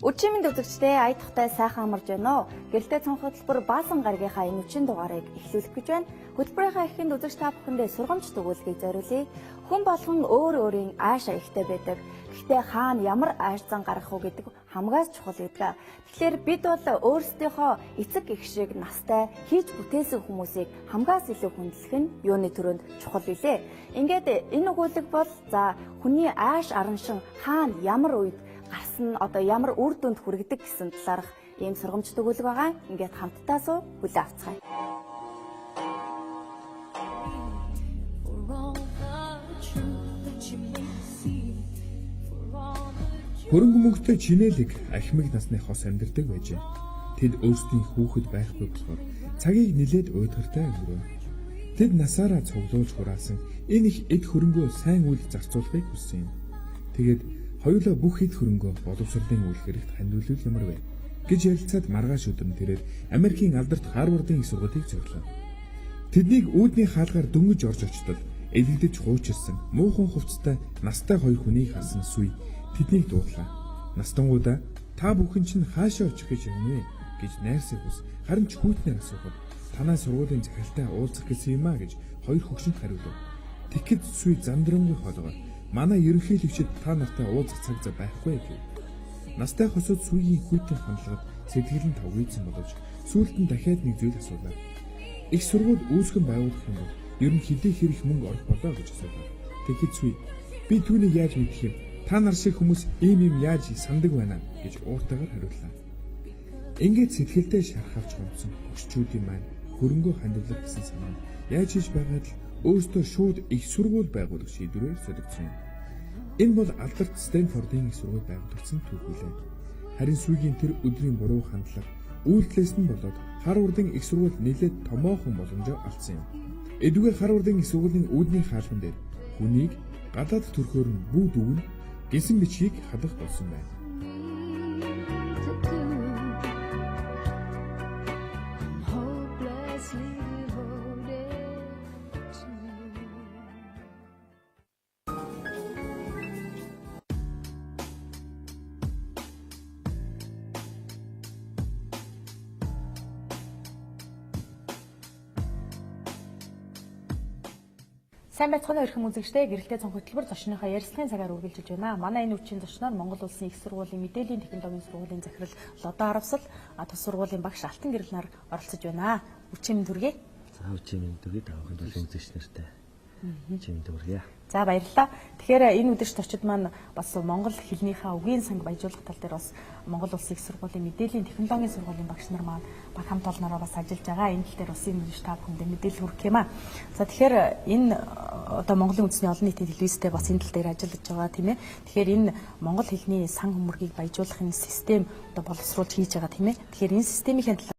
Өчигмийн үзэгчдээ ая тухтай сайхан амарч байна уу? Гэлтэй цонх хөтөлбөр баасан гаргийнхаа энэ 40 дугаарыг эхлүүлэх гэж байна. Хөтөлбөрийнхаа эхэнд үзэгч та бүхэндээ сургамж төгөөлөхийг зориулъя. Хүн болгон өөр өөрийн ааш аягтай байдаг. Гэхдээ хаана ямар ааш зан гаргах уу гэдэг хамгаас чухал гэдэг. Тэгэхээр бид бол өөрсдийнхөө эцэг эх шиг настай хийж бүтээсэн хүмүүсийг хамгаас илүү хүндлэх нь юуны төрөнд чухал билээ. Ингээд энэ өгүүлэг бол за хүний ааш араншин хаана ямар үед гарсан одоо ямар үр дүнд хүргэдэг гэсэн талаарх ийм сургамж төгөөлөг байгаа. Ингээд хамтдаа суу хүлээ авцгаая. Хөрөнгө мөнгөтэй чинэлэг ахмиг насны хос амьдардаг байж. Тэд өөрсдийн хүүхэд байхгүй болохоор цагийг нэлээд уйдгартай өнгөрөв. Тэд насаараа цуглуулж хураасан энэ их эд хөрөнгөө сайн үйл зарцуулахыг хүссэн юм. Тэгээд хоёулаа бүх эд хөрөнгөө боловсролын үйл хэрэгт хандуулах юмар вэ гэж ярилцаад маргааш өдөр тэрээр Америкийн алдарт Харвардын их сургуулийг зориулав. Тэднийг үүдний хаалгаар дөнгөж орж очтол элэгдэж хуучилсан муухан хувцастай настай хоёр хүнийг харсан Сүй тэднийг дуудлаа. Настангуудаа та бүхэн чинь хаашаа очих гэж юм бэ гэж найрсаг ус харин ч хүүтнээр асуухад танаа сургуулийн захиралтай уулзах гэсэн юм а гэж хоёр хөгшөнд хариулав. Тэгэхэд Сүй зандрангүй хоолгоор манай ерөнхийлөгчд та нартай уулзах цаг зав байхгүй гэв. Настай хосууд Сүйгийн хүүтийн хандлагад сэтгэл нь тавгийцсан боловч сүүлд нь дахиад нэг зүйл асуулаа. Их сургууль үүсгэн байгуулах юм бол ер нь хэдий хэрэг мөнгө орох болоо гэж асуулаа. Тэгэхэд Сүй би түүнийг яаж мэдэх юм? Та нар шиг хүмүүс ийм яаж сандаг байна гэж ууртайгаар хариуллаа. Ингээд сэтгэлдээ шархавч гомдсон өччүүдийн маань хөрөнгөө хандуулах гэсэн санаа яаж хийж байгаад л өөртөө шууд их сургууль байгуулах шийдвэрээр солигдсон юм. Энэ бол алдарт Стэнфордын их сургууль байгуулагдсан түүхүүлээ. Харин Сүйгийн тэр өдрийн буруу хандлага үйлдэлээс нь болоод Харвардын их сургууль нэлээд томоохон боломжоо алдсан юм. Эдгээр Харвардын их сургуулийн үүдний хаалган дээр хүнийг гадаад төрхөөр нь бүү дүгэн гисэн бичгийг хадах болсон байна. Сайн байцгаана өрхөн үзэгчдээ гэрэлтэй цонх хөтөлбөр зочныхоо ярилцлагын цагаар үргэлжилж байна. Манай энэ үеийн зочноор Монгол Улсын их сургуулийн мэдээллийн технологийн сургуулийн захирал Лодон Аравсал, тус сургуулийн багш Алтан Гэрэл нар оролцож байна. Үчимэн дүргээ. За үчимэн дүргээ тавхан төлөв үзэгч нартай. Үчимэн дүргээ. За баярлалаа. Тэгэхээр энэ өдөрт очид маань бас Монгол хэлнийхээ үгийн санг баяжуулах тал дээр бас Монгол Улсын их сургуулийн мэдээллийн технологийн сургуулийн багш нар маань баг хамт олнороо бас ажиллаж байгаа. Энэ тал дээр бас энэ үдэрт та бүхэндээ мэдээлэл хүргэх юм аа. За тэгэхээр энэ одоо Монголын үндэсний олон нийтийн телевизтэй бас энэ тал дээр ажиллаж байгаа тийм ээ. Тэгэхээр энэ монгол хэлний сан хөмөргийг баяжуулахын систем одоо боловсруулж хийж байгаа тийм ээ. Тэгэхээр энэ системийн